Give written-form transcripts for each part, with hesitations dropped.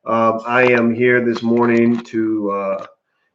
I am here this morning to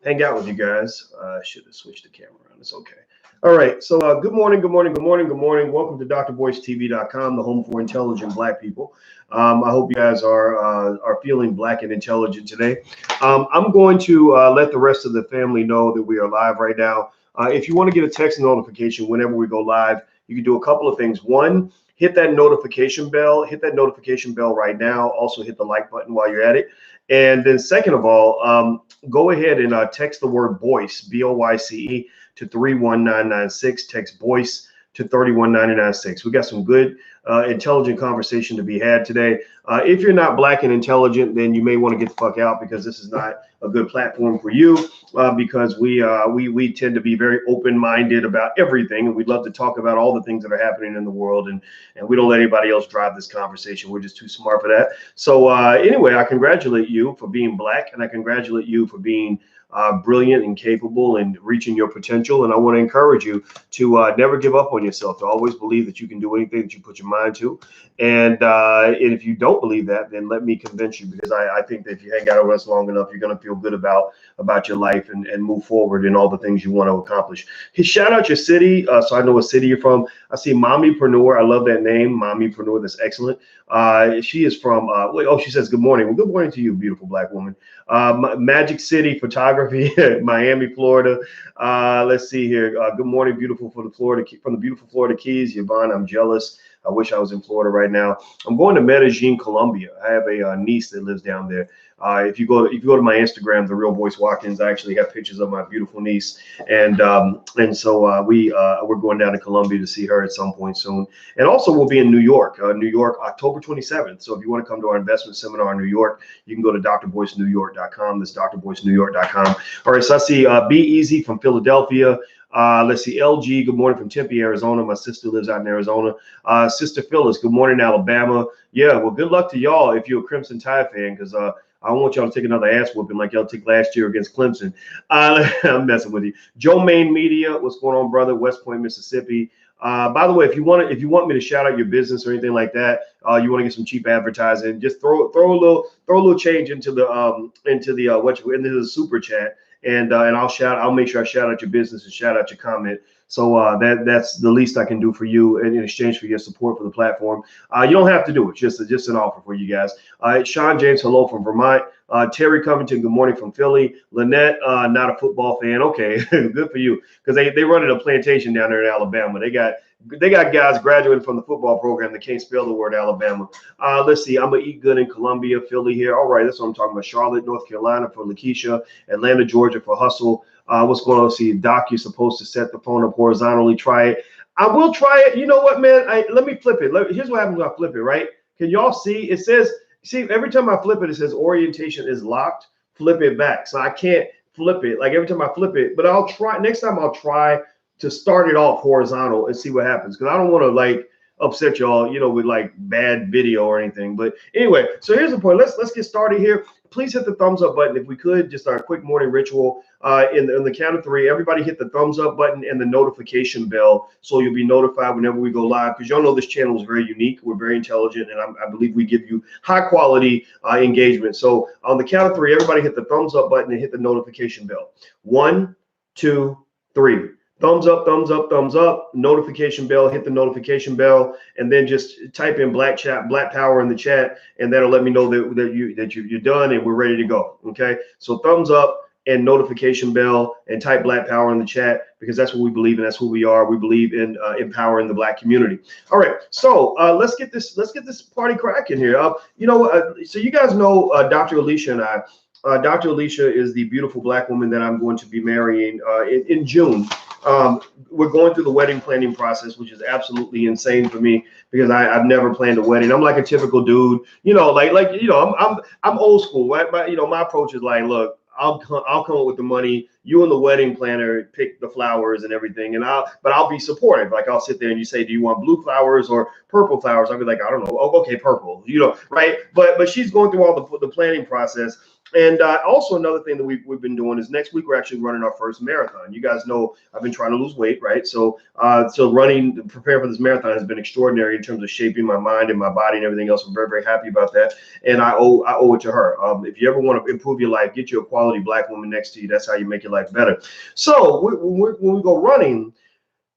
hang out with you guys. I should have switched the camera around. It's okay. All right. So good morning, good morning, good morning, good morning. Welcome to drboycetv.com, the home for intelligent Black people. I hope you guys are feeling Black and intelligent today. I'm going to let the rest of the family know that we are live right now. If you want to get a text notification whenever we go live, you can do a couple of things. One, hit that notification bell. Hit that notification bell right now. Also hit the like button while you're at it. And then second of all, go ahead and text the word Boyce, B-O-Y-C-E, to 31996. Text Boyce to 31996. We got some good, intelligent conversation to be had today. If you're not Black and intelligent, then you may want to get the fuck out, because this is not a good platform for you, because we tend to be very open-minded about everything, and we'd love to talk about all the things that are happening in the world, and we don't let anybody else drive this conversation. We're just too smart for that. So anyway, I congratulate you for being Black, and I congratulate you for being brilliant and capable and reaching your potential. And I want to encourage you to never give up on yourself, to always believe that you can do anything that you put your mind to. And if you don't believe that, then let me convince you, because I think that if you hang out with us long enough, you're going to feel good about your life and move forward in all the things you want to accomplish. Hey, shout out your city, so I know what city you're from. I see Mommypreneur. I love that name, Mommypreneur. That's excellent. She is from, she says good morning. Well, good morning to you, beautiful Black woman. Magic City Photography, Miami, Florida. Let's see here. Good morning, beautiful, from the beautiful Florida Keys. Yvonne, I'm jealous. I wish I was in Florida right now. I'm going to Medellin, Colombia. I have a niece that lives down there. If you go to my Instagram, The Real Boyce Watkins, I actually have pictures of my beautiful niece, and so we're going down to Colombia to see her at some point soon. And also we'll be in New York, October 27th. So if you want to come to our investment seminar in New York, you can go to drboycenewyork.com. That's drboycenewyork.com. All right, so I see Be Easy from Philadelphia. Let's see, LG, good morning from Tempe, Arizona. My sister lives out in Arizona. Sister Phyllis, good morning, Alabama. Yeah, well, good luck to y'all if you're a Crimson Tide fan, because I don't want y'all to take another ass whooping like y'all took last year against Clemson. I'm messing with you. Joe Main Media, what's going on, brother? West Point, Mississippi. By the way, if you want me to shout out your business or anything like that, you want to get some cheap advertising, just throw a little change into the super chat, and I'll make sure I shout out your business and shout out your comment. So that's the least I can do for you in exchange for your support for the platform. You don't have to do it. Just an offer for you guys. Sean James, hello from Vermont. Terry Covington, good morning from Philly. Lynette, not a football fan. Okay, good for you, because they run at a plantation down there in Alabama. They got guys graduating from the football program that can't spell the word Alabama. Let's see. I'm gonna eat good in Columbia, Philly here. All right, that's what I'm talking about. Charlotte, North Carolina for Lakeisha. Atlanta, Georgia for Hustle. What's going on? See, Doc, you're supposed to set the phone up horizontally. Try it. I will try it. You know what, man? Let me flip it. Here's what happens when I flip it, right? Can y'all see? It says, see, every time I flip it, it says orientation is locked. Flip it back. So I can't flip it like every time I flip it, but I'll try. Next time I'll try to start it off horizontal and see what happens, because I don't want to like upset y'all, with like bad video or anything. But anyway, so here's the point. Let's get started here. Please hit the thumbs up button if we could. Just our quick morning ritual. In the count of three, everybody hit the thumbs up button and the notification bell, so you'll be notified whenever we go live, because y'all know this channel is very unique. We're very intelligent, and I believe we give you high quality engagement. So on the count of three, everybody hit the thumbs up button and hit the notification bell. 1, 2, 3. Thumbs up, thumbs up, thumbs up. Notification bell, hit the notification bell, and then just type in Black Power in the chat, and that'll let me know that you're done and we're ready to go. Okay, so thumbs up and notification bell, and type Black Power in the chat, because that's what we believe in. That's who we are. We believe in empowering the Black community. All right, so let's get this party cracking here. So you guys know Dr. Alicia and I. Dr. Alicia is the beautiful Black woman that I'm going to be marrying in June. We're going through the wedding planning process, which is absolutely insane for me, because I've never planned a wedding. I'm like a typical dude, I'm old school, right? My approach is like, look, I'll come up with the money. You and the wedding planner pick the flowers and everything, but I'll be supportive. Like, I'll sit there and you say, do you want blue flowers or purple flowers? I'll be like, I don't know. Oh, okay, purple. Right? But she's going through all the planning process. And also another thing that we've been doing is next week we're actually running our first marathon. You guys know I've been trying to lose weight, right? So preparing for this marathon has been extraordinary in terms of shaping my mind and my body and everything else. I'm very, very happy about that, and I owe it to her. If you ever want to improve your life, get you a quality black woman next to you. That's how you make your life better. So when we go running,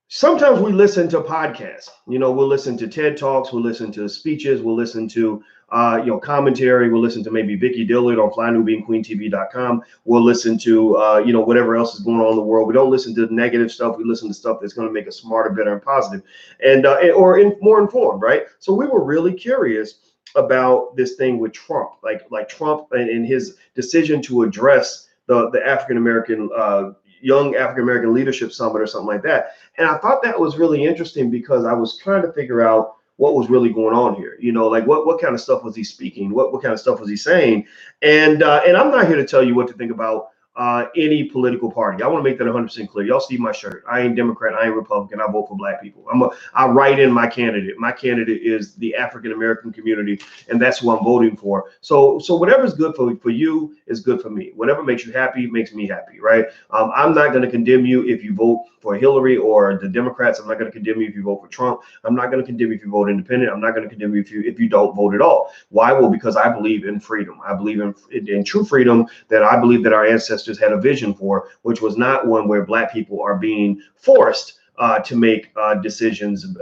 sometimes we listen to podcasts. We'll listen to TED Talks, we'll listen to speeches, we'll listen to commentary, we'll listen to maybe Vicky Dillard on FlyNewBeingQueenTV.com. We'll listen to whatever else is going on in the world. We don't listen to negative stuff. We listen to stuff that's going to make us smarter, better, and positive, and more informed, right? So we were really curious about this thing with Trump, like Trump and his decision to address the African American Young African American Leadership Summit or something like that. And I thought that was really interesting because I was trying to figure out what was really going on here. Like what kind of stuff was he speaking? What kind of stuff was he saying? And I'm not here to tell you what to think about any political party. I want to make that 100% clear. Y'all see my shirt. I ain't Democrat. I ain't Republican. I vote for black people. I write in my candidate. My candidate is the African American community, and that's who I'm voting for. So whatever's good for you is good for me. Whatever makes you happy makes me happy, right? I'm not going to condemn you if you vote for Hillary or the Democrats. I'm not going to condemn you if you vote for Trump. I'm not going to condemn you if you vote independent. I'm not going to condemn you if you don't vote at all. Why? Well, because I believe in freedom. I believe in true freedom that I believe that our ancestors had a vision for, which was not one where black people are being forced to make decisions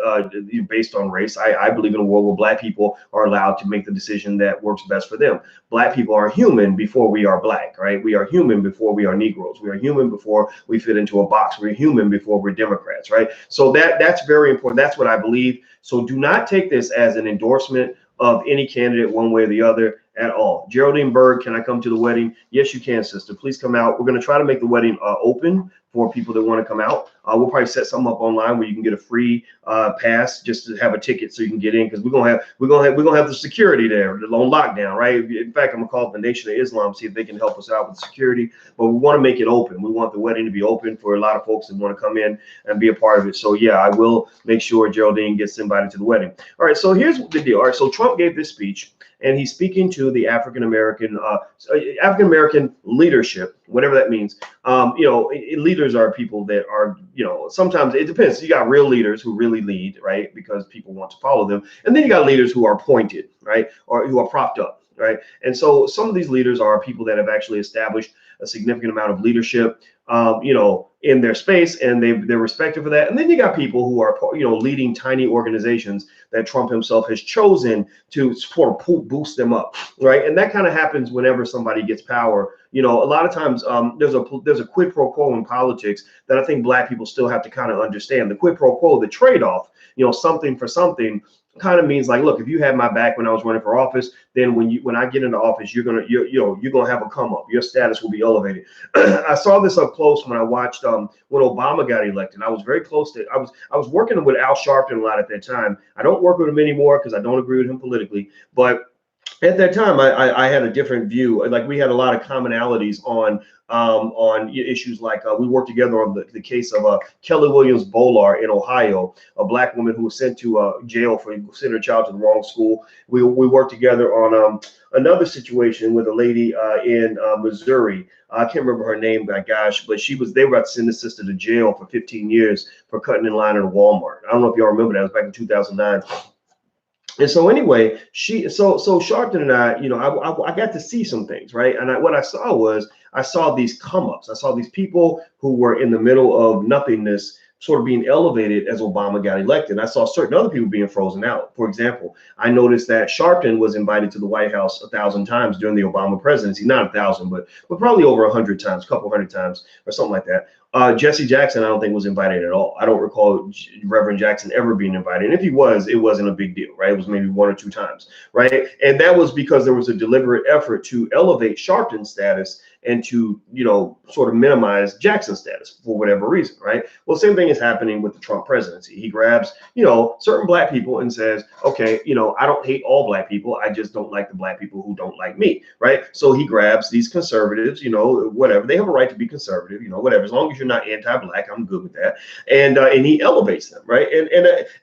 based on race. I believe in a world where black people are allowed to make the decision that works best for them. Black people are human before we are black, right? We are human before we are Negroes. We are human before we fit into a box. We're human before we're Democrats, right? So that's very important. That's what I believe. So do not take this as an endorsement of any candidate one way or the other at all. Geraldine Berg, can I come to the wedding? Yes, you can, sister. Please come out. We're going to try to make the wedding open for people that want to come out. We'll probably set something up online where you can get a free pass just to have a ticket so you can get in, because we're gonna have the security there on lockdown, right? In fact, I'm gonna call the Nation of Islam, see if they can help us out with security. But we want to make it open. We want the wedding to be open for a lot of folks that want to come in and be a part of it. So yeah, I will make sure Geraldine gets invited to the wedding. All right. So here's the deal. All right. So Trump gave this speech, and he's speaking to the African American leadership, whatever that means. Leaders are people that are, sometimes it depends. You got real leaders who really lead, right? Because people want to follow them. And then you got leaders who are appointed, right? Or who are propped up, right? And so some of these leaders are people that have actually established a significant amount of leadership, in their space, and they're respected for that. And then you got people who are, leading tiny organizations that Trump himself has chosen to sort of boost them up, right? And that kind of happens whenever somebody gets power. A lot of times there's a quid pro quo in politics that I think black people still have to kind of understand. The quid pro quo, the trade-off, something for something, kind of means like, look, if you had my back when I was running for office, then when I get into office, you're gonna have a come up. Your status will be elevated. I saw this up close when I watched when Obama got elected. I was very close to it. I was working with Al Sharpton a lot at that time. I don't work with him anymore because I don't agree with him politically, but at that time, I had a different view. Like, we had a lot of commonalities on issues like we worked together on the case of Kelly Williams Bolar in Ohio, a black woman who was sent to jail for sending her child to the wrong school. We worked together on another situation with a lady in Missouri. I can't remember her name, but gosh, but they were about to send this sister to jail for 15 years for cutting in line at a Walmart. I don't know if y'all remember that. It was back in 2009. And so anyway, so Sharpton and I got to see some things, right? And what I saw was, I saw these come ups. I saw these people who were in the middle of nothingness sort of being elevated as Obama got elected. I saw certain other people being frozen out. For example, I noticed that Sharpton was invited to the White House 1,000 times during the Obama presidency. Not 1,000, but probably over 100 times, a couple hundred times or something like that. Jesse Jackson, I don't think, was invited at all. I don't recall Reverend Jackson ever being invited. And if he was, it wasn't a big deal, right? It was maybe 1 or 2 times, right? And that was because there was a deliberate effort to elevate Sharpton's status and to, sort of minimize Jackson's status for whatever reason, right? Well, same thing is happening with the Trump presidency. He grabs, certain black people and says, okay, I don't hate all black people. I just don't like the black people who don't like me, right? So he grabs these conservatives, whatever. They have a right to be conservative, whatever. As long as you're not anti-black, I'm good with that. And he elevates them, right?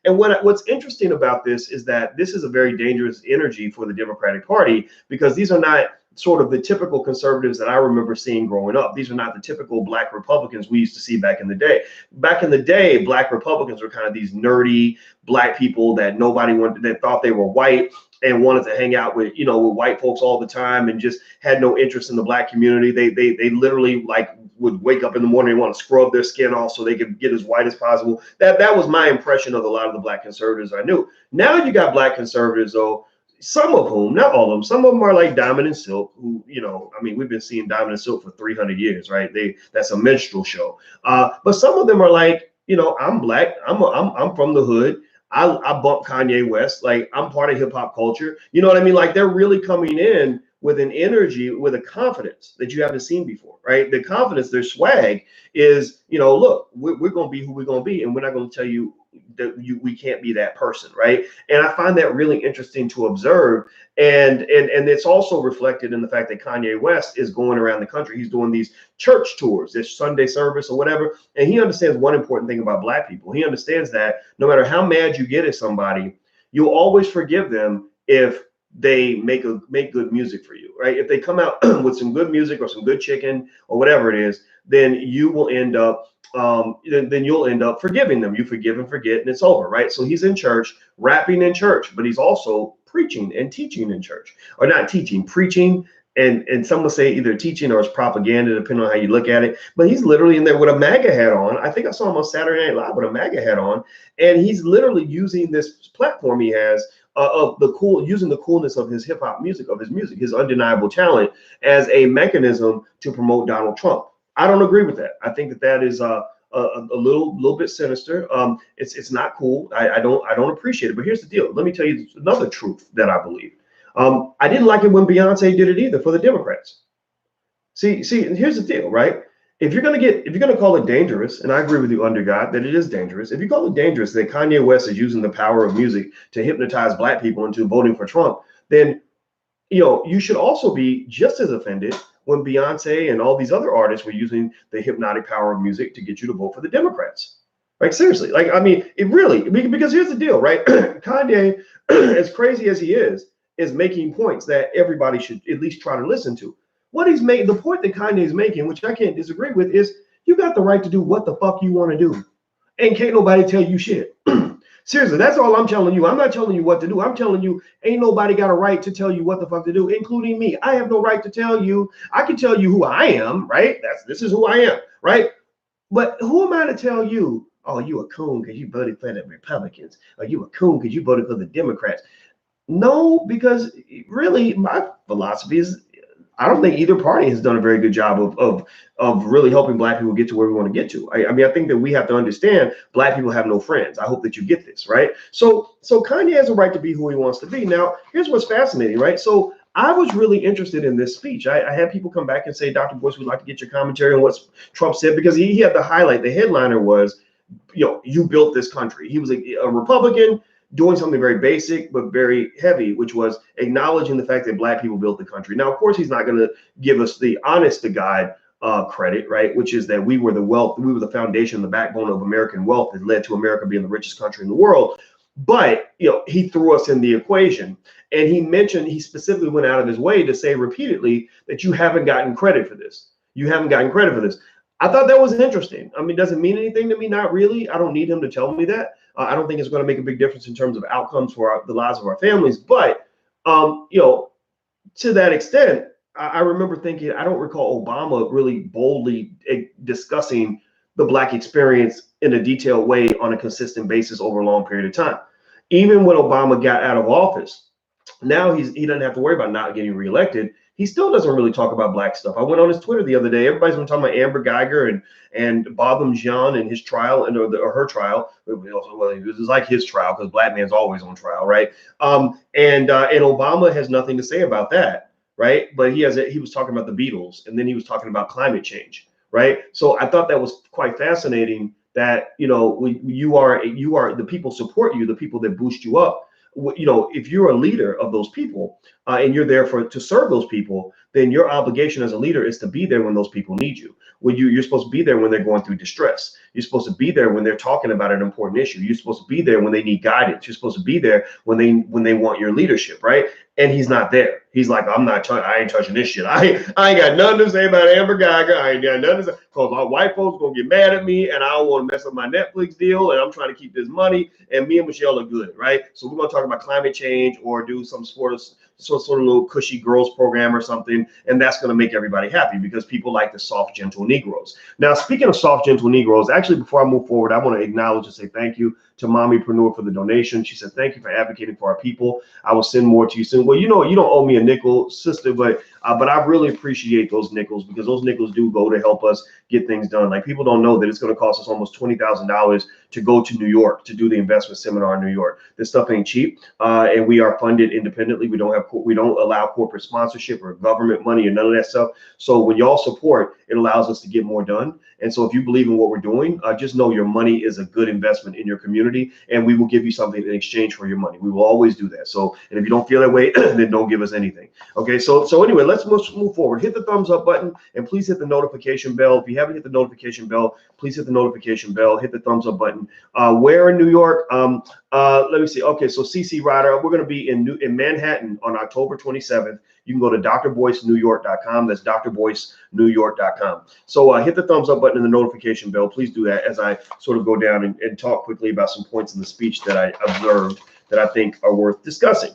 And what's interesting about this is that this is a very dangerous energy for the Democratic Party, because these are not sort of the typical conservatives that I remember seeing growing up. These are not the typical black Republicans we used to see back in the day. Back in the day, black Republicans were kind of these nerdy black people that nobody wanted, that thought they were white and wanted to hang out with, with white folks all the time and just had no interest in the black community. They literally like would wake up in the morning and want to scrub their skin off so they could get as white as possible. That was my impression of a lot of the black conservatives I knew. Now you got black conservatives, though, some of whom, not all of them, some of them are like Diamond and Silk, who, I mean, we've been seeing Diamond and Silk for 300 years, right? That's a minstrel show. But some of them are like, I'm black, I'm from the hood. I bump Kanye West, like I'm part of hip hop culture. You know what I mean? Like they're really coming in with an energy, with a confidence that you haven't seen before, right? The confidence, their swag is, look, we're going to be who we're going to be, and we're not going to tell you that we can't be that person, right? And I find that really interesting to observe, and it's also reflected in the fact that Kanye West is going around the country. He's doing these church tours, this Sunday service or whatever, and he understands one important thing about black people. He understands that no matter how mad you get at somebody, you'll always forgive them if they make good music for you, right? If they come out with some good music or some good chicken or whatever it is, then you will end up then you'll end up forgiving them. You forgive and forget, and it's over, right? So he's in church, rapping in church, but he's also preaching and teaching in church, or not teaching, preaching, and some will say either teaching or it's propaganda, depending on how you look at it. But he's literally in there with a MAGA hat on. I think I saw him on Saturday Night Live with a MAGA hat on, and he's literally using this platform he has using the coolness of his hip hop music, his undeniable talent as a mechanism to promote Donald Trump. I don't agree with that. I think that is a little bit sinister. It's not cool. I don't appreciate it. But here's the deal. Let me tell you another truth that I believe. I didn't like it when Beyonce did it either for the Democrats. See, here's the deal, right? If you're gonna call it dangerous, and I agree with you, under God, that it is dangerous. If you call it dangerous that Kanye West is using the power of music to hypnotize black people into voting for Trump, then you should also be just as offended when Beyonce and all these other artists were using the hypnotic power of music to get you to vote for the Democrats. Like seriously, like I mean, because here's the deal, right? Kanye, as crazy as he is making points that everybody should at least try to listen to. What he's made, the point that Kanye is making, which I can't disagree with, is you got the right to do what the fuck you want to do, and can't nobody tell you shit. Seriously, that's all I'm telling you. I'm not telling you what to do. I'm telling you, ain't nobody got a right to tell you what the fuck to do, including me. I have no right to tell you. I can tell you who I am, right? This is who I am, right? But who am I to tell you, oh, you a coon because you voted for the Republicans, or you a coon because you voted for the Democrats? No, because really my philosophy is I don't think either party has done a very good job of really helping black people get to where we want to get to. I mean, I think that we have to understand black people have no friends. I hope that you get this, right? So Kanye has a right to be who he wants to be. Now, here's what's fascinating, right? So I was really interested in this speech. I had people come back and say, Dr. Boyce, we'd like to get your commentary on what Trump said, because he had the highlight. The headliner was, you built this country. He was a Republican doing something very basic but very heavy, which was acknowledging the fact that black people built the country. Now, of course, he's not going to give us the honest to God credit, right? Which is that we were the foundation, the backbone of American wealth that led to America being the richest country in the world. But he threw us in the equation, and he specifically went out of his way to say repeatedly that you haven't gotten credit for this. You haven't gotten credit for this. I thought that was interesting. I mean, does it mean anything to me? Not really. I don't need him to tell me that. I don't think it's going to make a big difference in terms of outcomes for the lives of our families. But, to that extent, I remember thinking, I don't recall Obama really boldly discussing the black experience in a detailed way on a consistent basis over a long period of time. Even when Obama got out of office, now he doesn't have to worry about not getting reelected. He still doesn't really talk about black stuff. I went on his Twitter the other day. Everybody's been talking about Amber Geiger and Botham Jean and his trial or her trial. Well, it was like his trial because black man's always on trial, right? And Obama has nothing to say about that, right? But he was talking about the Beatles, and then he was talking about climate change, right? So I thought that was quite fascinating. That you are the people support you, the people that boost you up. If you're a leader of those people and you're there to serve those people, then your obligation as a leader is to be there when those people need you. You're supposed to be there when they're going through distress. You're supposed to be there when they're talking about an important issue. You're supposed to be there when they need guidance. You're supposed to be there when they want your leadership, right? And he's not there. He's like, I ain't touching this shit. I ain't got nothing to say about Amber Geiger. I ain't got nothing to say because my white folks gonna get mad at me, and I don't want to mess up my Netflix deal, and I'm trying to keep this money. And me and Michelle are good, right? So we're gonna talk about climate change or do some sort of little cushy girls program or something, and that's going to make everybody happy because people like the soft, gentle Negroes. Now, speaking of soft, gentle Negroes, actually, before I move forward, I want to acknowledge and say thank you to Mommypreneur for the donation. She said, thank you for advocating for our people. I will send more to you soon. Well, you know, you don't owe me a nickel, sister, but I really appreciate those nickels because those nickels do go to help us get things done. Like, people don't know that it's going to cost us almost $20,000 to go to New York to do the investment seminar in New York. This stuff ain't cheap, and we are funded independently. We don't allow corporate sponsorship or government money or none of that stuff. So when y'all support, it allows us to get more done. And so if you believe in what we're doing, just know your money is a good investment in your community, and we will give you something in exchange for your money. We will always do that. So, and if you don't feel that way, then don't give us anything. Okay. So anyway, let's move forward. Hit the thumbs up button, and please hit the notification bell. If you haven't hit the notification bell, please hit the notification bell. Hit the thumbs up button. Where in New York? Let me see. Okay, so CC Ryder, we're going to be in Manhattan on October 27th. You can go to drboycenewyork.com. That's drboycenewyork.com. So hit the thumbs up button and the notification bell. Please do that as I sort of go down and talk quickly about some points in the speech that I observed that I think are worth discussing.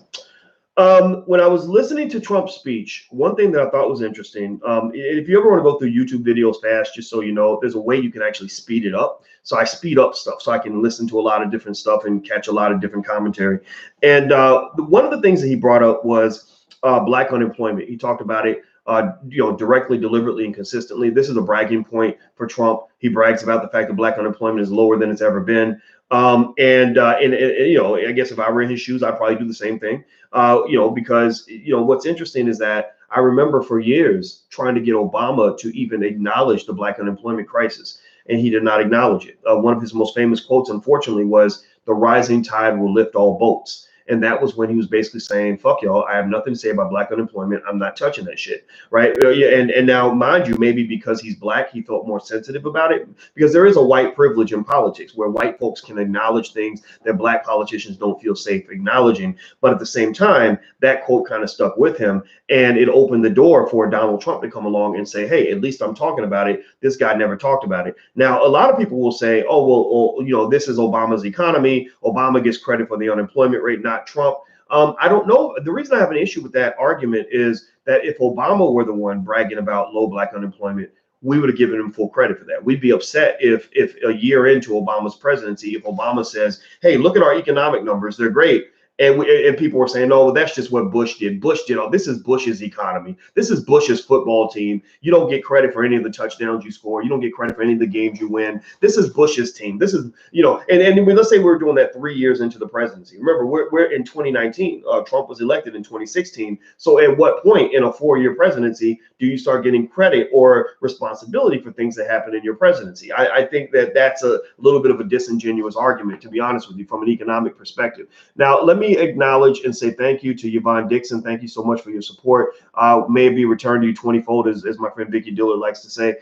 When I was listening to Trump's speech, one thing that I thought was interesting, if you ever want to go through YouTube videos fast, just so you know, there's a way you can actually speed it up. So I speed up stuff so I can listen to a lot of different stuff and catch a lot of different commentary. And one of the things that he brought up was Black unemployment. He talked about it, directly, deliberately, and consistently. This is a bragging point for Trump. He brags about the fact that Black unemployment is lower than it's ever been. And I guess if I were in his shoes, I'd probably do the same thing. Because what's interesting is that I remember for years trying to get Obama to even acknowledge the Black unemployment crisis, and he did not acknowledge it. One of his most famous quotes, unfortunately, was "The rising tide will lift all boats." And that was when he was basically saying, fuck y'all, I have nothing to say about Black unemployment. I'm not touching that shit, right? And now, mind you, maybe because he's Black, he felt more sensitive about it, because there is a white privilege in politics where white folks can acknowledge things that Black politicians don't feel safe acknowledging. But at the same time, that quote kind of stuck with him, and it opened the door for Donald Trump to come along and say, hey, at least I'm talking about it. This guy never talked about it. Now, a lot of people will say, oh, well, this is Obama's economy. Obama gets credit for the unemployment rate, not Trump. I don't know. The reason I have an issue with that argument is that if Obama were the one bragging about low Black unemployment, we would have given him full credit for that. We'd be upset if a year into Obama's presidency, if Obama says, hey, look at our economic numbers, they're great. And people were saying, no, well, that's just what Bush did. Bush did all this. Is Bush's economy. This is Bush's football team. You don't get credit for any of the touchdowns you score. You don't get credit for any of the games you win. This is Bush's team. This is, and let's say we're doing that 3 years into the presidency. Remember, we're in 2019. Trump was elected in 2016. So at what point in a 4-year presidency do you start getting credit or responsibility for things that happen in your presidency? I think that's a little bit of a disingenuous argument, to be honest with you, from an economic perspective. Now, let me acknowledge and say thank you to Yvonne Dixon. Thank you so much for your support. May it be returned to you 20-fold, as my friend Vicky Diller likes to say.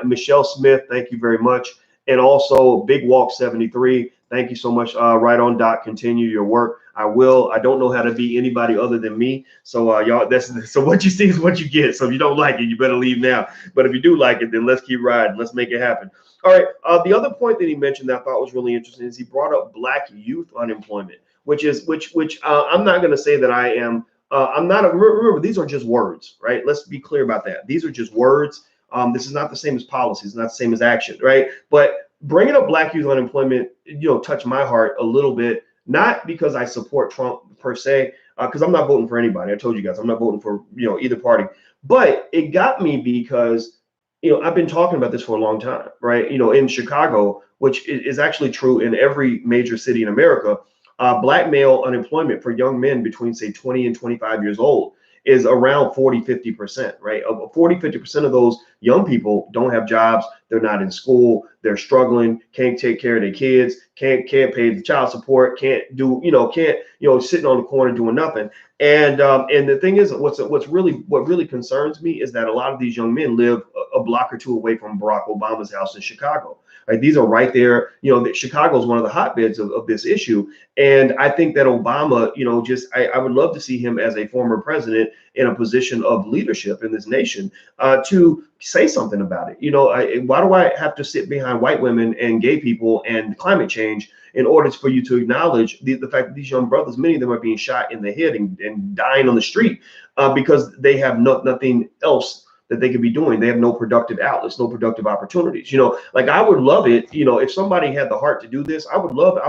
Michelle Smith, thank you very much. And also Big Walk 73, thank you so much. Right on, Doc. Continue your work. I will. I don't know how to be anybody other than me. So y'all, so what you see is what you get. So if you don't like it, you better leave now. But if you do like it, then let's keep riding. Let's make it happen. All right. The other point that he mentioned that I thought was really interesting is he brought up Black youth unemployment, which I'm not going to say that I am. I'm not. Remember, these are just words, right? Let's be clear about that. These are just words. This is not the same as policy. It's not the same as action, right? But bringing up Black youth unemployment, touched my heart a little bit. Not because I support Trump per se, because I'm not voting for anybody. I told you guys I'm not voting for either party. But it got me because I've been talking about this for a long time, right? In Chicago, which is actually true in every major city in America. Black male unemployment for young men between, say, 20 and 25 years old is around 40-50%, right? 40-50% of those young people don't have jobs. They're not in school. They're struggling, can't take care of their kids, can't pay the child support, can't sitting on the corner doing nothing. And the thing is, what really concerns me is that a lot of these young men live a block or two away from Barack Obama's house in Chicago. Right? These are right there. Chicago is one of the hotbeds of this issue. And I think that Obama, I would love to see him as a former president in a position of leadership in this nation to say something about it. Why do I have to sit behind white women and gay people and climate change in order for you to acknowledge the fact that these young brothers, many of them are being shot in the head and dying on the street because they have nothing else that they could be doing. They have no productive outlets, no productive opportunities. Like I would love it, if somebody had the heart to do this, I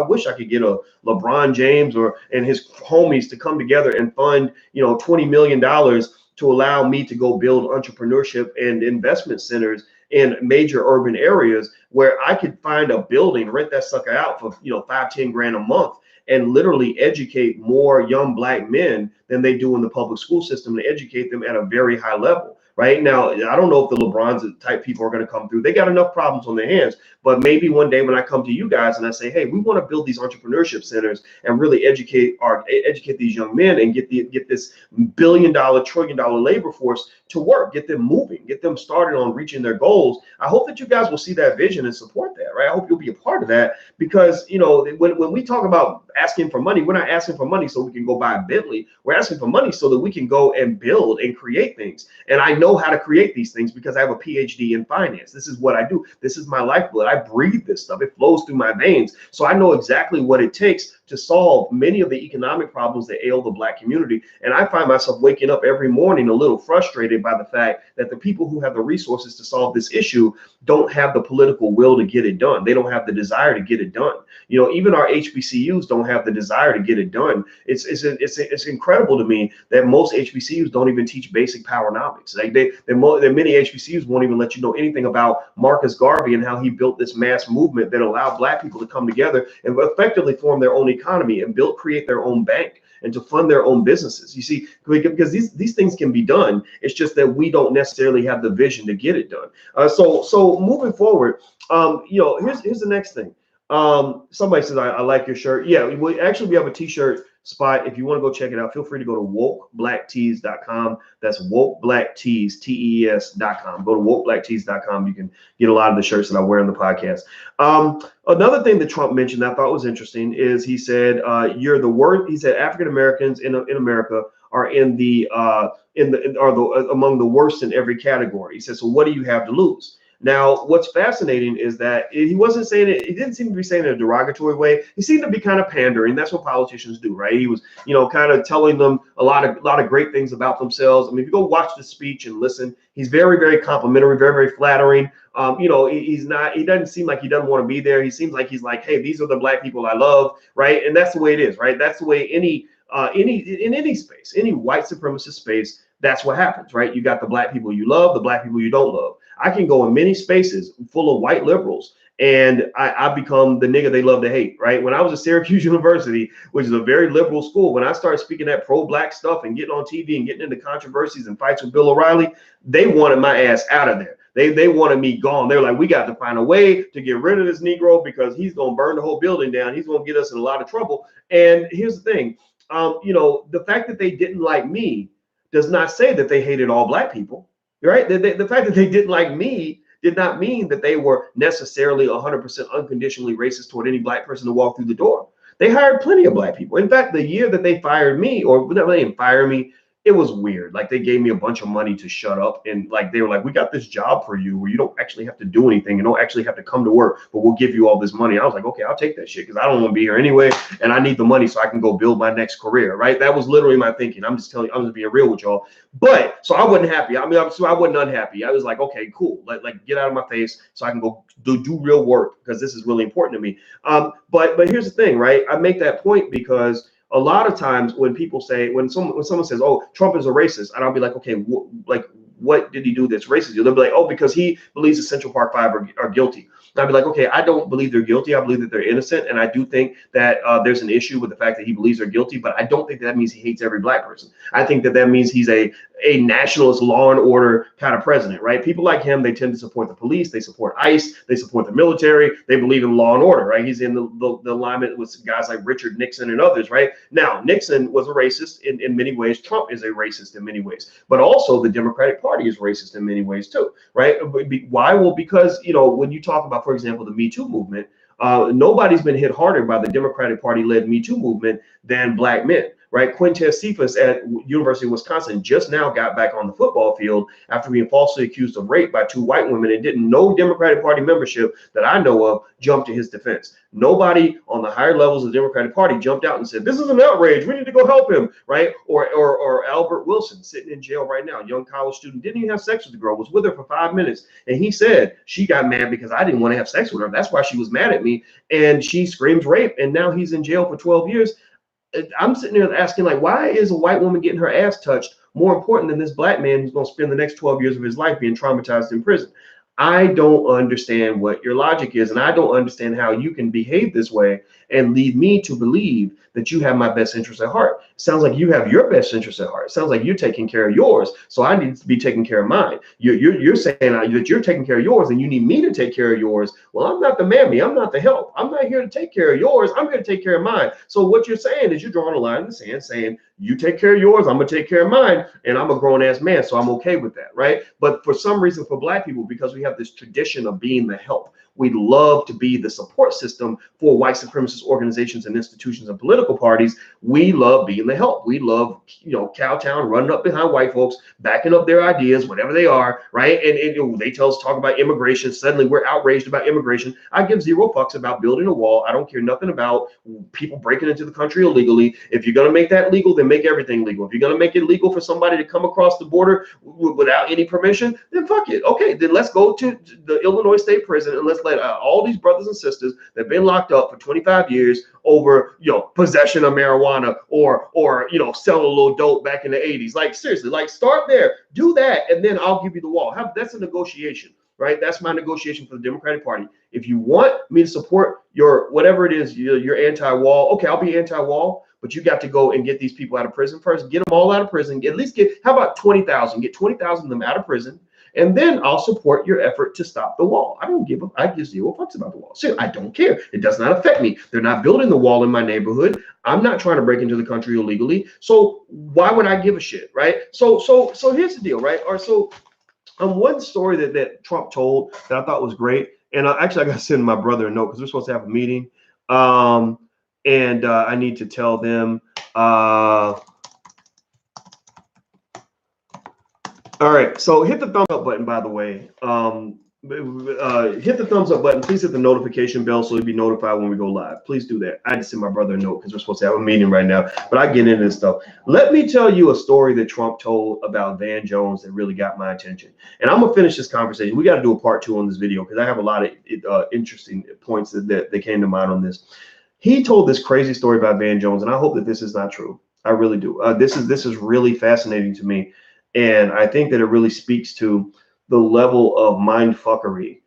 wish I could get a LeBron James and his homies to come together and fund, $20 million to allow me to go build entrepreneurship and investment centers in major urban areas where I could find a building, rent that sucker out for, 5-10 grand a month, and literally educate more young black men than they do in the public school system, and educate them at a very high level. Right now, I don't know if the LeBrons type people are going to come through. They got enough problems on their hands. But maybe one day when I come to you guys and I say, hey, we want to build these entrepreneurship centers and really educate these young men and get this billion-dollar, trillion-dollar labor force to work, get them moving, get them started on reaching their goals. I hope that you guys will see that vision and support that, right? I hope you'll be a part of that because, when we talk about asking for money, we're not asking for money so we can go buy a Bentley. We're asking for money so that we can go and build and create things. And I know how to create these things because I have a PhD in finance. This is what I do. This is my lifeblood. I breathe this stuff. It flows through my veins. So I know exactly what it takes to solve many of the economic problems that ail the black community. And I find myself waking up every morning a little frustrated by the fact that the people who have the resources to solve this issue don't have the political will to get it done. They don't have the desire to get it done. Even our HBCUs don't have the desire to get it done. It's incredible to me that most HBCUs don't even teach basic powernomics. Like many HBCUs won't even let you know anything about Marcus Garvey and how he built this mass movement that allowed black people to come together and effectively form their own economy and create their own bank and to fund their own businesses. You see, because these things can be done. It's just that we don't necessarily have the vision to get it done. So moving forward, here's the next thing. Somebody says, I like your shirt. Yeah, we have a t-shirt spot. If you want to go check it out, feel free to go to wokeblacktees.com. That's wokeblacktees, TEES.com. Go to wokeblacktees.com. You can get a lot of the shirts that I wear on the podcast. Another thing that Trump mentioned that I thought was interesting is he said, you're the worst. He said African Americans in America are among the worst in every category. He said, so what do you have to lose? Now, what's fascinating is that he wasn't saying it. He didn't seem to be saying it in a derogatory way. He seemed to be kind of pandering. That's what politicians do, right? He was, kind of telling them a lot of great things about themselves. I mean, if you go watch the speech and listen, he's very, very complimentary, very, very flattering. He doesn't seem like he doesn't want to be there. He seems like he's like, hey, these are the black people I love, right? And that's the way it is, right? That's the way in any space, any white supremacist space, that's what happens, right? You got the black people you love, the black people you don't love. I can go in many spaces full of white liberals and I become the nigga they love to hate, right? When I was at Syracuse University, which is a very liberal school, when I started speaking that pro-black stuff and getting on TV and getting into controversies and fights with Bill O'Reilly, they wanted my ass out of there. They wanted me gone. They're like, we got to find a way to get rid of this Negro because he's going to burn the whole building down. He's going to get us in a lot of trouble. And here's the thing, the fact that they didn't like me does not say that they hated all black people. Right? The fact that they didn't like me did not mean that they were necessarily 100% unconditionally racist toward any black person to walk through the door. They hired plenty of black people. In fact, the year that they fired me, or they didn't fire me, it was weird. Like they gave me a bunch of money to shut up. And like, they were like, we got this job for you where you don't actually have to do anything. You don't actually have to come to work, but we'll give you all this money. I was like, okay, I'll take that shit because I don't want to be here anyway. And I need the money so I can go build my next career. Right. That was literally my thinking. I'm just telling you, I'm just being real with y'all. But so I wasn't happy. I wasn't unhappy. I was like, okay, cool. Like get out of my face so I can go do real work because this is really important to me. But here's the thing, right? I make that point because a lot of times when people say, when someone says, oh, Trump is a racist, and I'll be like, okay, what did he do that's racist? They'll be like, oh, because he believes the Central Park Five are guilty. And I'll be like, okay, I don't believe they're guilty. I believe that they're innocent. And I do think that there's an issue with the fact that he believes they're guilty, but I don't think that means he hates every black person. I think that means he's a a nationalist law and order kind of president, right? People like him, they tend to support the police, they support ICE, they support the military, they believe in law and order, right? He's in the alignment with guys like Richard Nixon and others, right? Now, Nixon was a racist in many ways. Trump is a racist in many ways, but also the Democratic Party is racist in many ways too, right? Why? Well, because, you know, when you talk about, for example, the Me Too movement, nobody's been hit harder by the Democratic Party-led Me Too movement than black men, right? Quintez Cephas at University of Wisconsin just now got back on the football field after being falsely accused of rape by 2 white women, and didn't no Democratic Party membership that I know of jump to his defense. Nobody on the higher levels of the Democratic Party jumped out and said, this is an outrage, we need to go help him, right? Or Albert Wilson sitting in jail right now, young college student, didn't even have sex with the girl, was with her for 5 minutes. And he said, she got mad because I didn't want to have sex with her. That's why she was mad at me. And she screams rape. And now he's in jail for 12 years. I'm sitting there asking, like, why is a white woman getting her ass touched more important than this black man who's going to spend the next 12 years of his life being traumatized in prison? I don't understand what your logic is, and I don't understand how you can behave this way and lead me to believe that you have my best interest at heart. It sounds like you have your best interest at heart. It sounds like you're taking care of yours, so I need to be taking care of mine. You're saying that you're taking care of yours and you need me to take care of yours. Well, I'm not the mammy. I'm not the help. I'm not here to take care of yours. I'm here to take care of mine. So what you're saying is you're drawing a line in the sand saying, you take care of yours, I'm going to take care of mine, and I'm a grown-ass man, so I'm okay with that, right? But for some reason, for black people, because we have this tradition of being the help, we love to be the support system for white supremacist organizations and institutions and political parties. We love being the help. We love, you know, Cowtown running up behind white folks, backing up their ideas, whatever they are, right? And they tell us to talk about immigration. Suddenly we're outraged about immigration. I give 0 fucks about building a wall. I don't care nothing about people breaking into the country illegally. If you're going to make that legal, then make everything legal. If you're going to make it legal for somebody to come across the border without any permission, then fuck it. Okay, then let's go to the Illinois State Prison and let's let all these brothers and sisters that have been locked up for 25 years over, you know, possession of marijuana or you know, selling a little dope back in the 80s. Like, seriously, like, start there, do that, and then I'll give you the wall. That's a negotiation, right? That's my negotiation for the Democratic Party. If you want me to support your whatever it is, your anti-wall, okay, I'll be anti-wall, but you got to go and get these people out of prison first. Get them all out of prison. At least how about 20,000? Get 20,000 of them out of prison. And then I'll support your effort to stop the wall. I give 0 fucks about the wall. So I don't care. It does not affect me. They're not building the wall in my neighborhood. I'm not trying to break into the country illegally. So why would I give a shit, right? So here's the deal, right? Or so one story that Trump told that I thought was great, and actually I got to send my brother a note because we're supposed to have a meeting, and I need to tell them. All right, so hit the thumbs up button, by the way. Hit the thumbs up button. Please hit the notification bell so you'll be notified when we go live. Please do that. I had to send my brother a note because we're supposed to have a meeting right now, but I get into this stuff. Let me tell you a story that Trump told about Van Jones that really got my attention. And I'm going to finish this conversation. We got to do a part 2 on this video because I have a lot of interesting points that came to mind on this. He told this crazy story about Van Jones, and I hope that this is not true. I really do. This is really fascinating to me. And I think that it really speaks to the level of mind fuckery.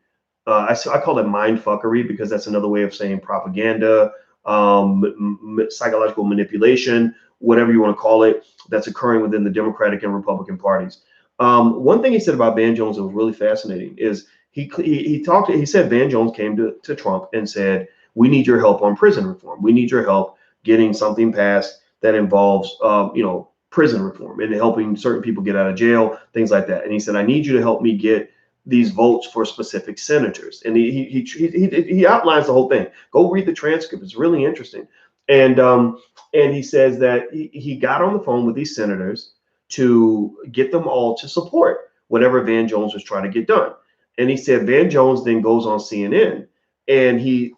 I call it mind fuckery because that's another way of saying propaganda, psychological manipulation, whatever you want to call it, that's occurring within the Democratic and Republican parties. One thing he said about Van Jones that was really fascinating is he said Van Jones came to Trump and said, we need your help on prison reform. We need your help getting something passed that involves, prison reform and helping certain people get out of jail, things like that. And he said, I need you to help me get these votes for specific senators. And he outlines the whole thing. Go read the transcript. It's really interesting. And he says that he got on the phone with these senators to get them all to support whatever Van Jones was trying to get done. And he said Van Jones then goes on CNN and he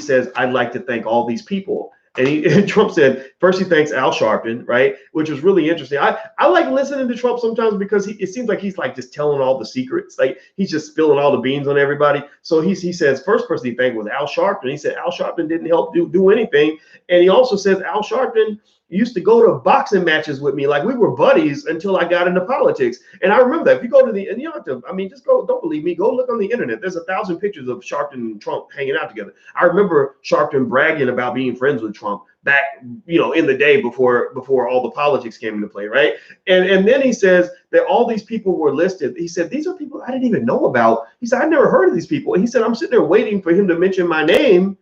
says, I'd like to thank all these people. And Trump said, first he thanks Al Sharpton, right? Which was really interesting. I like listening to Trump sometimes because it seems like he's like just telling all the secrets. Like he's just spilling all the beans on everybody. So he says, first person he thanked was Al Sharpton. He said Al Sharpton didn't help do anything. And he also says Al Sharpton used to go to boxing matches with me. Like we were buddies until I got into politics. And I remember that. If you go to the, and you don't have to, I mean, just go, don't believe me, go look on the internet. There's 1,000 pictures of Sharpton and Trump hanging out together. I remember Sharpton bragging about being friends with Trump back, in the day before all the politics came into play, right? And then he says that all these people were listed. He said, these are people I didn't even know about. He said, I never heard of these people. And he said, I'm sitting there waiting for him to mention my name.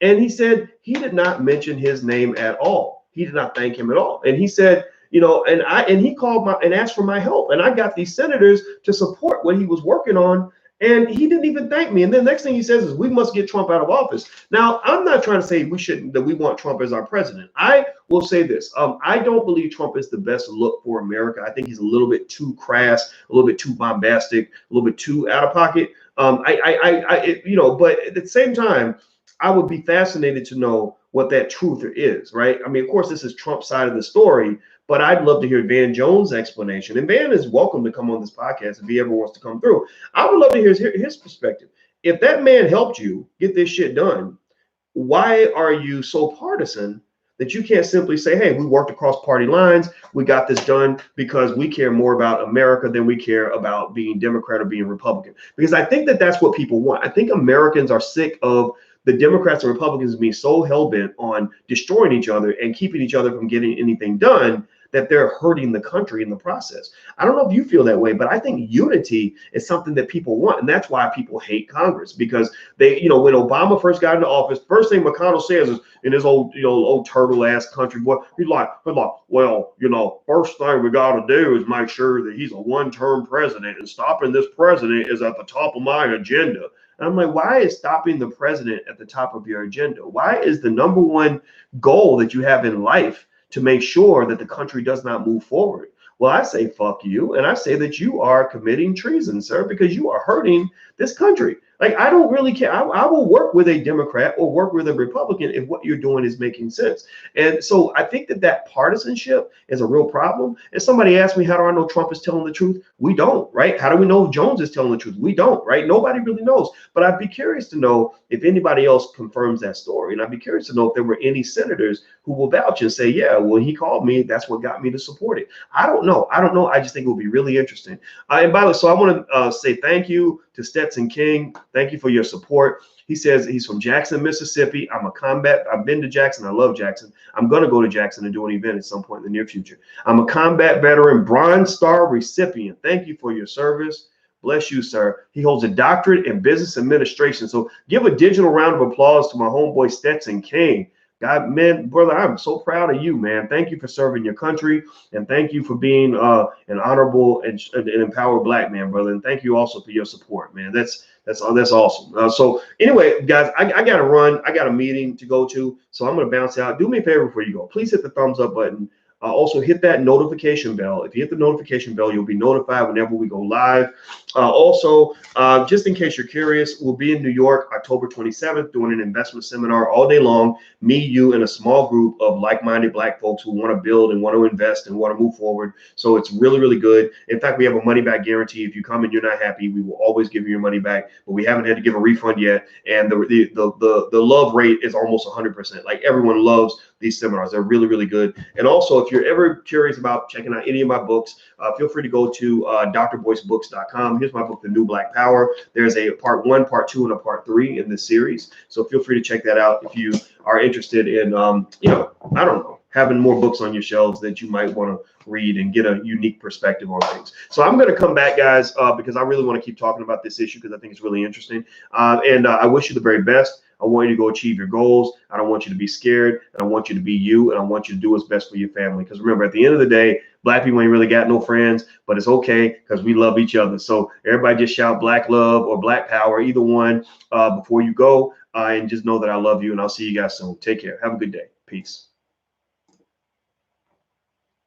And he said he did not mention his name at all. He did not thank him at all. And he said, and he called and asked for my help. And I got these senators to support what he was working on. And he didn't even thank me. And then the next thing he says is, we must get Trump out of office. Now, I'm not trying to say that we want Trump as our president. I will say this. I don't believe Trump is the best look for America. I think he's a little bit too crass, a little bit too bombastic, a little bit too out of pocket. But at the same time, I would be fascinated to know what that truth is, right? I mean, of course, this is Trump's side of the story, but I'd love to hear Van Jones' explanation. And Van is welcome to come on this podcast if he ever wants to come through. I would love to hear his perspective. If that man helped you get this shit done, why are you so partisan that you can't simply say, hey, we worked across party lines, we got this done because we care more about America than we care about being Democrat or being Republican? Because I think that that's what people want. I think Americans are sick of the Democrats and Republicans being so hell-bent on destroying each other and keeping each other from getting anything done that they're hurting the country in the process. I don't know if you feel that way, but I think unity is something that people want. And that's why people hate Congress, because they, when Obama first got into office, first thing McConnell says is, in his old turtle ass country boy, he's like, well, first thing we got to do is make sure that he's a one-term president, and stopping this president is at the top of my agenda. And I'm like, why is stopping the president at the top of your agenda? Why is the number one goal that you have in life to make sure that the country does not move forward? Well, I say, fuck you. And I say that you are committing treason, sir, because you are hurting this country. Like, I don't really care. I will work with a Democrat or work with a Republican if what you're doing is making sense. And so I think that partisanship is a real problem. And somebody asked me, how do I know Trump is telling the truth? We don't, right? How do we know if Jones is telling the truth? We don't, right? Nobody really knows. But I'd be curious to know if anybody else confirms that story. And I'd be curious to know if there were any senators who will vouch and say, yeah, well, he called me. That's what got me to support it. I don't know. I just think it will be really interesting. And by the way, so I want to say thank you to Stetson King. Thank you for your support. He says he's from Jackson, Mississippi. I've been to Jackson. I love Jackson. I'm going to go to Jackson and do an event at some point in the near future. I'm a combat veteran, Bronze Star recipient. Thank you for your service. Bless you, sir. He holds a doctorate in business administration. So give a digital round of applause to my homeboy Stetson King. God, man, brother, I'm so proud of you, man. Thank you for serving your country, and thank you for being an honorable and empowered Black man, brother. And thank you also for your support, man. That's awesome. So anyway, guys, I got to run. I got a meeting to go to, so I'm going to bounce out. Do me a favor before you go. Please hit the thumbs up button. Also hit that notification bell. If you hit the notification bell, you'll be notified whenever we go live. Just in case you're curious, we'll be in New York October 27th doing an investment seminar all day long. Me, you, and a small group of like-minded Black folks who want to build and want to invest and want to move forward. So it's really, really good. In fact, we have a money-back guarantee. If you come and you're not happy, we will always give you your money back. But we haven't had to give a refund yet. And the love rate is almost 100%. Like, everyone loves these seminars. They're really, really good. And also, if you're ever curious about checking out any of my books, feel free to go to drboycebooks.com. Here's my book, The New Black Power. There's a part 1, part 2, and a part 3 in this series. So feel free to check that out if you are interested in, I don't know, having more books on your shelves that you might want to read and get a unique perspective on things. So I'm going to come back, guys, because I really want to keep talking about this issue because I think it's really interesting. I wish you the very best. I want you to go achieve your goals. I don't want you to be scared. And I want you to be you. And I want you to do what's best for your family. Because remember, at the end of the day, Black people ain't really got no friends, but it's okay because we love each other. So everybody just shout Black love or Black power, either one, before you go. And just know that I love you. And I'll see you guys soon. Take care. Have a good day. Peace.